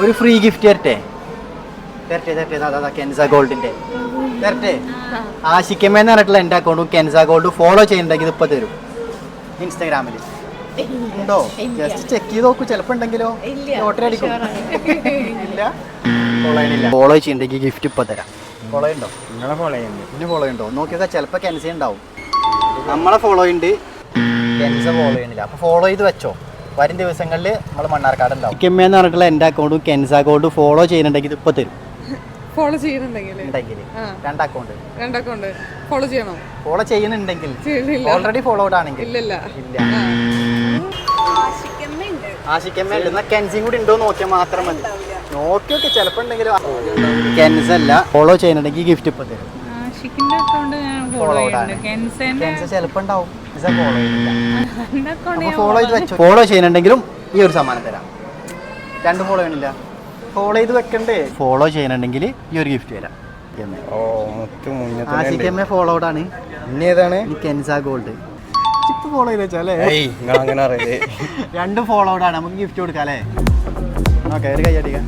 ഒരു free gift തരട്ടെ കെൻസ ഗോൾഡിന്റെ തരട്ടെ. ആഷിക്കമ്മേന്ന് പറഞ്ഞിട്ടുള്ള എൻ്റെ അക്കൗണ്ടും കെൻസ ഗോൾഡ് ഫോളോ ചെയ്യുന്നുണ്ടെങ്കിൽ ഇത് ഇപ്പൊ തരും. ഇൻസ്റ്റാഗ്രാമിൽ ഉണ്ടോ? ജസ്റ്റ് ചെക്ക് ചെയ്ത് നോക്കൂ, ചിലപ്പോ ഉണ്ടെങ്കിലോ ലോട്ടറി അടിക്കും. ഇല്ല, ഫോളോ ചെയ്യുന്നുണ്ടെങ്കിൽ ഗിഫ്റ്റ് ഇപ്പൊ തരാം. ഫോളോ ഉണ്ടോ? നിങ്ങളെ ഫോളോ ചെയ്യുന്നുണ്ട്. പിന്നെ ഫോളോ ഉണ്ടോ നോക്കിയൊക്കെ, ചിലപ്പോ കെൻസ ഉണ്ടാവും. നമ്മളെ ഫോളോ ഉണ്ട്, കെൻസ ഫോളോ ചെയ്യുന്നില്ല. അപ്പൊ ഫോളോ ചെയ്ത് വെച്ചോ, വരും ദിവസങ്ങളിൽ നമ്മൾ മണ്ണാർക്കാട് ഉണ്ടാവും. ആഷിക്കമ്മേന്ന് പറഞ്ഞിട്ടുള്ള എൻ്റെ അക്കൗണ്ടും കെൻസ ഗോൾഡ് ഫോളോ ചെയ്യുന്നുണ്ടെങ്കിൽ ഇത് ഇപ്പൊ തരും. ഫോളോ ചെയ്യുന്നുണ്ടെങ്കിൽ രണ്ട് അക്കൗണ്ട് ഫോളോ ചെയ്യണോ? ഫോളോ ചെയ്യുന്നുണ്ടെങ്കിൽ, ഓൾറെഡി ഫോളോഡ് ആണെങ്കിൽ ഇല്ല. ഇല്ല. ആഷിക്കമ്മ ഉണ്ട്, എന്നാ കെൻസിയും കൂടി ഉണ്ടോ നോക്കിയാൽ മാത്രം മതി. നോക്കിയൊക്കെ ചിലപ്പോ ഉണ്ടെങ്കിലും കെൻസ് അല്ല, ഫോളോ ചെയ്യുന്നുണ്ടെങ്കിൽ ഗിഫ്റ്റ് ഇപ്പൊ തരും. ആഷിക്കിന്റെ അക്കൗണ്ട് ഞാൻ ഫോളോ ചെയ്യുന്നുണ്ട്. കെൻസ ചിലപ്പോ ഉണ്ടാവും, ഫോളോ ചെയ്യുന്നില്ല. എന്റെ അക്കൗണ്ട് ഫോളോ ചെയ്ത് വെച്ചു. ഫോളോ ചെയ്യുന്നുണ്ടെങ്കിലും ഈ ഒരു സമ്മാനം തരാം. രണ്ടും ഫോളോ ചെയ്യണില്ല, ഫോളോ ചെയ്ത് വെക്കണ്ടേ. ഫോളോ ചെയ്യുന്നുണ്ടെങ്കിൽ ഈ ഒരു ഗിഫ്റ്റ് തരാം. ആഷിക്കമ്മ ഫോളോഡ് ആണ്. ഇനി ഏതാണ്? കെൻസ ഗോൾഡ് ഇപ്പൊ ഫോളോ ചെയ്ത് വെച്ചാലേ. അങ്ങനെ അറിയില്ലേ? രണ്ടും ഫോളോഡ് ആണ്, നമുക്ക് ഗിഫ്റ്റ് കൊടുക്കാം അല്ലേ? ഓക്കെ, ഒരു കൈ അടിക്കാം.